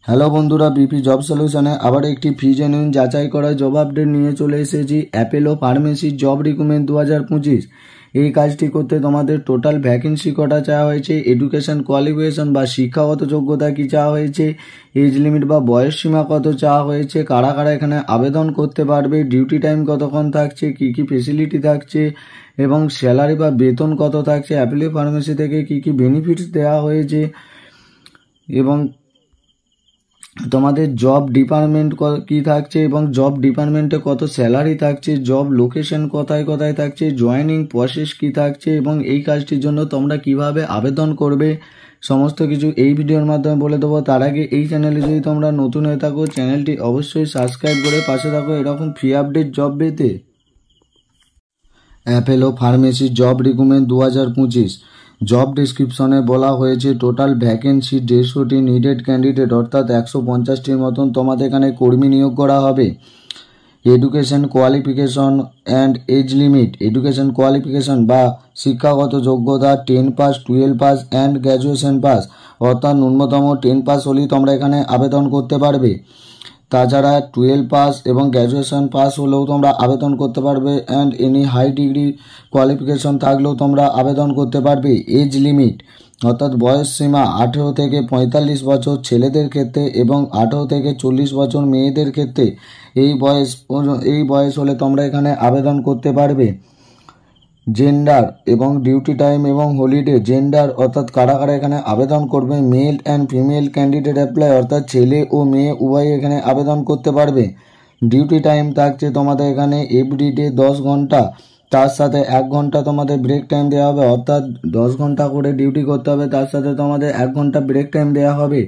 Hello বন্ধুরা, BP job সলিউশনে আবার একটি ফি জেনুইন যাচাই করা জব আপডেট নিয়ে চলে এসেছি। Apollo pharmacy job recruitment 2025। এই কাজটি করতে তোমাদের টোটাল ভ্যাকেন্সি কটা চাওয়া হয়েছে, এডুকেশন কোয়ালিফিকেশন বা শিক্ষাগত যোগ্যতা কি চাওয়া হয়েছে, এজ লিমিট বা বয়স সীমা কত চাওয়া হয়েছে, কারা কারা এখানে আবেদন করতে পারবে, ডিউটি টাইম কতক্ষণ থাকছে, কি কি ফেসিলিটি থাকছে এবং স্যালারি বা বেতন কত থাকছে, অ্যাপেলো ফার্মেসি থেকে কি কি বেনিফিটস দেওয়া হয়েছে এবং তোমাদের জব ডিপার্টমেন্ট কি থাকছে এবং জব ডিপার্টমেন্টে কত স্যালারি থাকছে, জব লোকেশন কোথায় কোথায় থাকছে, জয়েনিং প্রসেস কি থাকছে এবং এই কাজটির জন্য তোমরা কিভাবে আবেদন করবে, সমস্ত কিছু এই ভিডিওর মাধ্যমে বলে দেবো। তার আগে এই চ্যানেলে যদি তোমরা নতুন হয়ে থাকো, চ্যানেলটি অবশ্যই সাবস্ক্রাইব করে পাশে থাকো এরকম ফ্রি আপডেট জব পেতে। Apollo pharmacy job recruitment 2025। Job ডিসক্রিপশনে বলা হয়েছে টোটাল ভ্যাকেন্সি 150টি, নিডেড ক্যান্ডিডেট অর্থাৎ 150টির মতন তোমাদের এখানে কর্মী নিয়োগ করা হবে। Education qualification and age limit, education qualification বা শিক্ষাগত যোগ্যতা 10 pass, 12 pass and graduation pass, অর্থাৎ ন্যূনতম 10 পাস হলেই তোমরা এখানে আবেদন করতে পারবে। তাছাড়া 12 পাস এবং গ্র্যাজুয়েশন পাস হলেও তোমরা আবেদন করতে পারবে and any high degree qualification থাকলেও তোমরা আবেদন করতে পারবে। এজ লিমিট অর্থাৎ বয়স সীমা 18 থেকে 45 বছর ছেলেদের ক্ষেত্রে এবং 18 থেকে 40 বছর মেয়েদের ক্ষেত্রে। এই বয়স হলে তোমরা এখানে আবেদন করতে পারবে। জেন্ডার এবং ডিউটি টাইম এবং হলিডে, জেন্ডার অর্থাৎ কারা কারা এখানে আবেদন করবে, male and female candidate apply অর্থাৎ ছেলে ও মেয়ে উভয় এখানে আবেদন করতে পারবে। ডিউটি টাইম থাকছে তোমাদের এখানে এভরিডে 10 ঘন্টা, তার সাথে 1 ঘন্টা তোমাদের ব্রেক টাইম দেওয়া হবে, অর্থাৎ 10 ঘন্টা করে ডিউটি করতে হবে, তার সাথে তোমাদের 1 ঘন্টা ব্রেক টাইম দেওয়া হবে।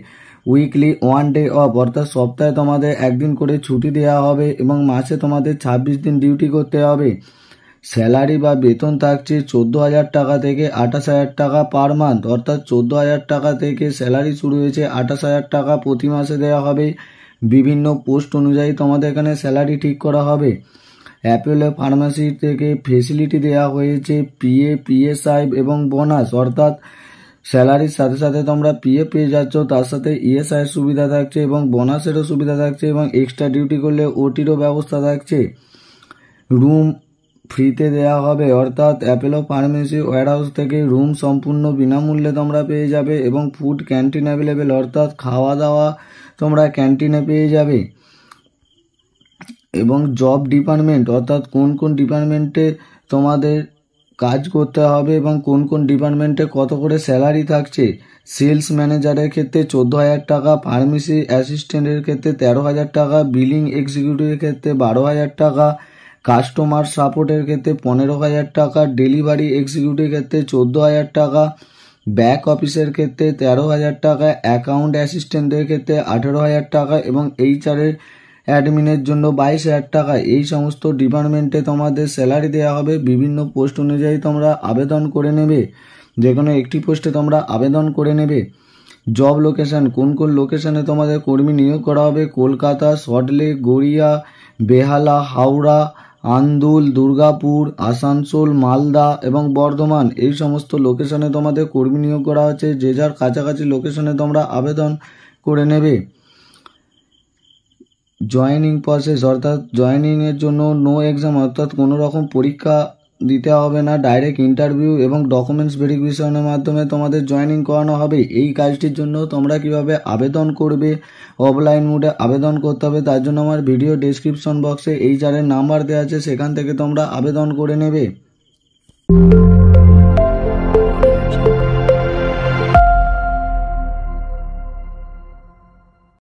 উইকলি 1 ডে অফ অর্থাৎ সপ্তাহে তোমাদের একদিন করে ছুটি দেওয়া হবে এবং মাসে তোমাদের 26 দিন ডিউটি করতে হবে। স্যালারি বা বেতন থাকছে 14,000 টাকা থেকে 28,000 টাকা পার মান্থ, অর্থাৎ 14,000 টাকা থেকে স্যালারি শুরু হয়েছে, 28,000 টাকা প্রতি মাসে দেওয়া হবে। বিভিন্ন পোস্ট অনুযায়ী তোমাদের এখানে স্যালারি ঠিক করা হবে। অ্যাপেলো ফার্মেসি থেকে ফেসিলিটি দেওয়া হয়েছে পিএ, পিএসআই এবং বোনাস, অর্থাৎ স্যালারির সাথে সাথে তোমরা পিএ পেয়ে যাচ্ছ, তার সাথে ইএসআই সুবিধা থাকছে এবং বোনাসেরও সুবিধা থাকছে এবং এক্সট্রা ডিউটি করলে ওটিরও ব্যবস্থা থাকছে। রুম ফ্রিতে দেওয়া হবে, অর্থাৎ অ্যাপেলো ফার্মেসি ওয়্যারহাউস থেকে রুম সম্পূর্ণ বিনামূল্যে তোমরা পেয়ে যাবে এবং ফুড ক্যান্টিন অ্যাভেলেবেল, অর্থাৎ খাওয়া দাওয়া তোমরা ক্যান্টিনে পেয়ে যাবে। এবং জব ডিপার্টমেন্ট অর্থাৎ কোন কোন ডিপার্টমেন্টে তোমাদের কাজ করতে হবে এবং কোন কোন ডিপার্টমেন্টে কত করে স্যালারি থাকছে। সেলস ম্যানেজারের ক্ষেত্রে 14,000 টাকা, ফার্মেসি অ্যাসিস্ট্যান্টের ক্ষেত্রে 13,000 টাকা, বিলিং এক্সিকিউটিভের ক্ষেত্রে 12,000 টাকা, কাস্টমার সাপোর্টের ক্ষেত্রে 15,000 টাকা, ডেলিভারি এক্সিকিউটিভের ক্ষেত্রে 14,000 টাকা, ব্যাক অফিসের ক্ষেত্রে 13,000 টাকা, অ্যাকাউন্ট অ্যাসিস্ট্যান্টের ক্ষেত্রে 18,000 টাকা এবং এইচআরের অ্যাডমিনের জন্য 22,000 টাকা। এই সমস্ত ডিপার্টমেন্টে তোমাদের স্যালারি দেওয়া হবে। বিভিন্ন পোস্ট অনুযায়ী তোমরা আবেদন করে নেবে, যে কোনো একটি পোস্টে তোমরা আবেদন করে নেবে। জব লোকেশন, কোন কোন লোকেশনে তোমাদের কর্মী নিয়োগ করা হবে, কলকাতা, সল্টলেক, গড়িয়া, বেহালা, হাওড়া, আন্দুল, দুর্গাপুর, আসানসোল, মালদা এবং বর্ধমান, এই সমস্ত লোকেশনে তোমাদের কর্মী নিয়োগ করা হচ্ছে। যে যার কাছাকাছি লোকেশনে তোমরা আবেদন করে নেবে। জয়েনিং প্রসেস অর্থাৎ জয়েনিংয়ের জন্য নো এক্সাম অর্থাৎ কোনো রকম পরীক্ষা দিতে হবে না, ডাইরেক্ট ইন্টারভিউ এবং ডকুমেন্টস ভেরিফিকেশনের মাধ্যমে তোমাদের জয়েনিং করানো হবে। এই কাজটির জন্য তোমরা কিভাবে আবেদন করবে, অফলাইন মোডে আবেদন করতে হবে, তার জন্য আমার ভিডিও ডেসক্রিপশন বক্সে এইচআরের নাম্বার দেওয়া আছে, সেখান থেকে তোমরা আবেদন করে নেবে।